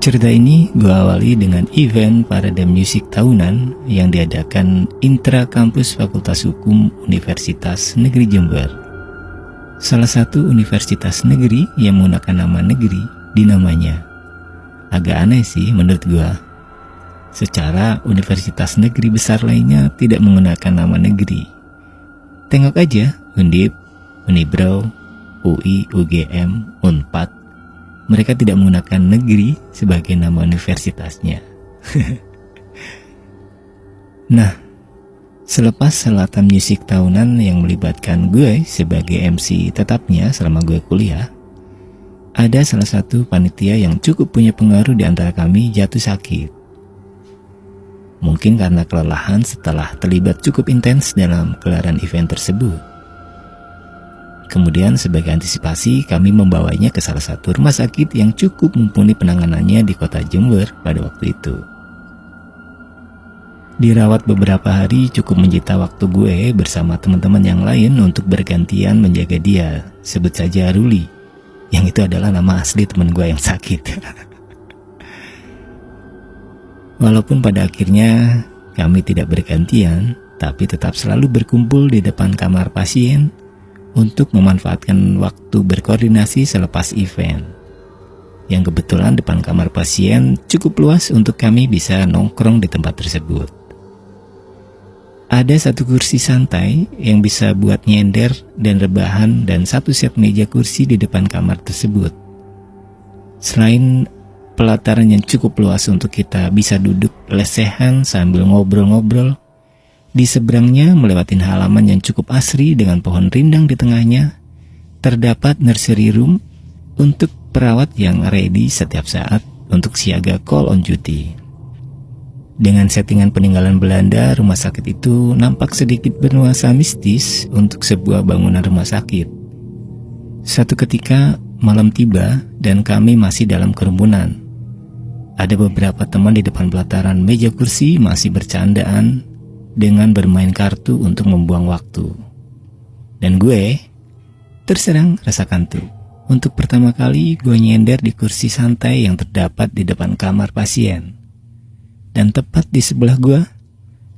Cerita ini gue awali dengan event Parade Musik tahunan yang diadakan Intra Kampus Fakultas Hukum Universitas Negeri Jember. Salah satu universitas negeri yang menggunakan nama negeri di namanya. Agak aneh sih menurut gue. Secara universitas negeri besar lainnya tidak menggunakan nama negeri. Tengok aja Undip, Unibrau, UI, UGM, Unpad. Mereka tidak menggunakan negeri sebagai nama universitasnya. Nah, selepas selatan musik tahunan yang melibatkan gue sebagai MC tetapnya selama gue kuliah, ada salah satu panitia yang cukup punya pengaruh di antara kami jatuh sakit. Mungkin karena kelelahan setelah terlibat cukup intens dalam gelaran event tersebut. Kemudian sebagai antisipasi kami membawanya ke salah satu rumah sakit yang cukup mumpuni penanganannya di kota Jember pada waktu itu. Dirawat beberapa hari cukup menyita waktu gue bersama teman-teman yang lain untuk bergantian menjaga dia. Sebut saja Ruli, yang itu adalah nama asli teman gue yang sakit. Walaupun pada akhirnya kami tidak bergantian, tapi tetap selalu berkumpul di depan kamar pasien untuk memanfaatkan waktu berkoordinasi selepas event. Yang kebetulan depan kamar pasien cukup luas untuk kami bisa nongkrong di tempat tersebut. Ada satu kursi santai yang bisa buat nyender dan rebahan dan satu set meja kursi di depan kamar tersebut. Selain pelataran yang cukup luas untuk kita bisa duduk lesehan sambil ngobrol-ngobrol, di seberangnya melewati halaman yang cukup asri dengan pohon rindang di tengahnya, terdapat nursery room untuk perawat yang ready setiap saat untuk siaga call on duty. Dengan settingan peninggalan Belanda, rumah sakit itu nampak sedikit bernuansa mistis untuk sebuah bangunan rumah sakit. Suatu ketika malam tiba dan kami masih dalam kerumunan. Ada beberapa teman di depan pelataran meja kursi masih bercandaan dengan bermain kartu untuk membuang waktu. Dan gue terserang rasa kantuk. Untuk pertama kali gue nyender di kursi santai yang terdapat di depan kamar pasien. Dan tepat di sebelah gue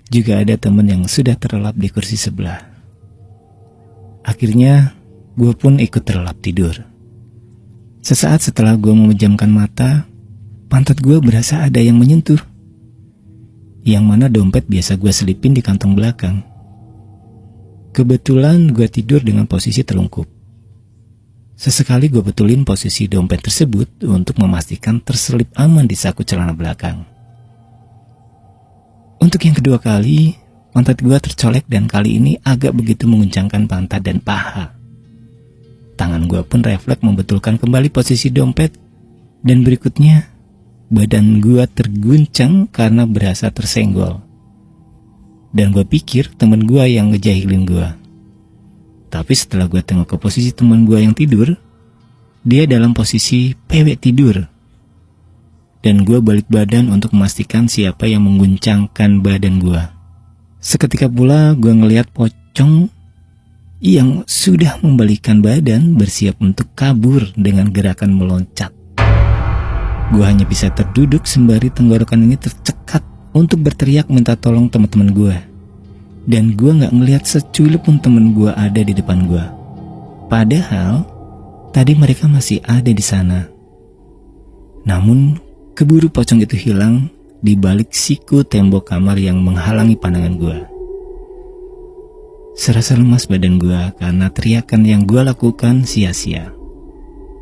juga ada teman yang sudah terlelap di kursi sebelah. Akhirnya gue pun ikut terlelap tidur. Sesaat setelah gue memejamkan mata, pantat gue berasa ada yang menyentuh. Yang mana dompet biasa gue selipin di kantong belakang. Kebetulan gue tidur dengan posisi telungkup. Sesekali gue betulin posisi dompet tersebut untuk memastikan terselip aman di saku celana belakang. Untuk yang kedua kali, pantat gue tercolek dan kali ini agak begitu menguncangkan pantat dan paha. Tangan gue pun refleks membetulkan kembali posisi dompet dan berikutnya badan gue terguncang karena berasa tersenggol. Dan gue pikir temen gue yang ngejahilin gue. Tapi setelah gue tengok ke posisi temen gue yang tidur, dia dalam posisi pewek tidur. Dan gue balik badan untuk memastikan siapa yang mengguncangkan badan gue. Seketika pula gue ngeliat pocong yang sudah membalikkan badan bersiap untuk kabur dengan gerakan meloncat. Gue hanya bisa terduduk sembari tenggorokan ini tercekat untuk berteriak minta tolong teman-teman gue. Dan gue gak ngelihat secuil pun teman gue ada di depan gue. Padahal tadi mereka masih ada di sana. Namun keburu pocong itu hilang di balik siku tembok kamar yang menghalangi pandangan gue. Serasa lemas badan gue karena teriakan yang gue lakukan sia-sia.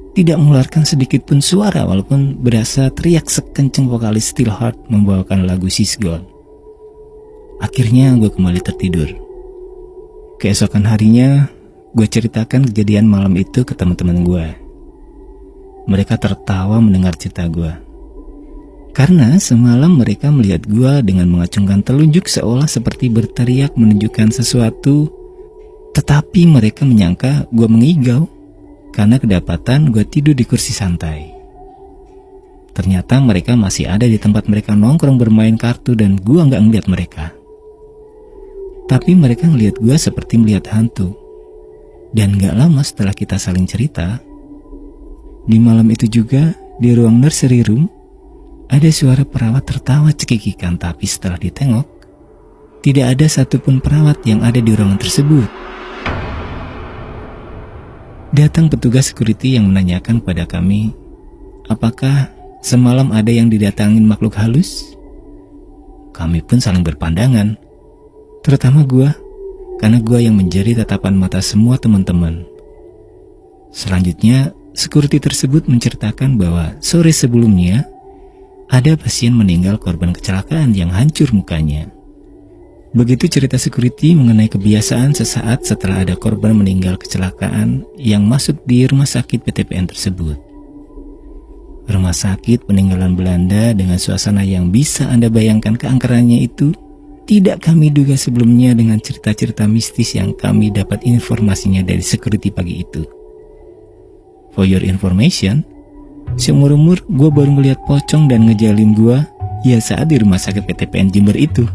Tidak mengeluarkan sedikit pun suara walaupun berasa teriak sekencang vokalis Steelheart membawakan lagu She's Gone. Akhirnya gue kembali tertidur. Keesokan harinya, gue ceritakan kejadian malam itu ke teman-teman gue. Mereka tertawa mendengar cerita gue. Karena semalam mereka melihat gue dengan mengacungkan telunjuk seolah seperti berteriak menunjukkan sesuatu. Tetapi mereka menyangka gue mengigau karena kedapatan gue tidur di kursi santai. Ternyata mereka masih ada di tempat mereka nongkrong bermain kartu dan gue gak ngeliat mereka. Tapi mereka ngeliat gue seperti melihat hantu. Dan gak lama setelah kita saling cerita, di malam itu juga di ruang nursery room, ada suara perawat tertawa cekikikan, tapi setelah ditengok, tidak ada satupun perawat yang ada di ruangan tersebut. Datang petugas security yang menanyakan pada kami, apakah semalam ada yang didatangin makhluk halus? Kami pun saling berpandangan, terutama gua, karena gua yang menjadi tatapan mata semua teman-teman. Selanjutnya, security tersebut menceritakan bahwa sore sebelumnya ada pasien meninggal korban kecelakaan yang hancur mukanya. Begitu cerita security mengenai kebiasaan sesaat setelah ada korban meninggal kecelakaan yang masuk di rumah sakit PTPN tersebut. Rumah sakit peninggalan Belanda dengan suasana yang bisa Anda bayangkan keangkerannya itu tidak kami duga sebelumnya dengan cerita-cerita mistis yang kami dapat informasinya dari security pagi itu. For your information, seumur-umur gue baru ngeliat pocong dan ngejalin gue ya saat di rumah sakit PTPN Jember itu.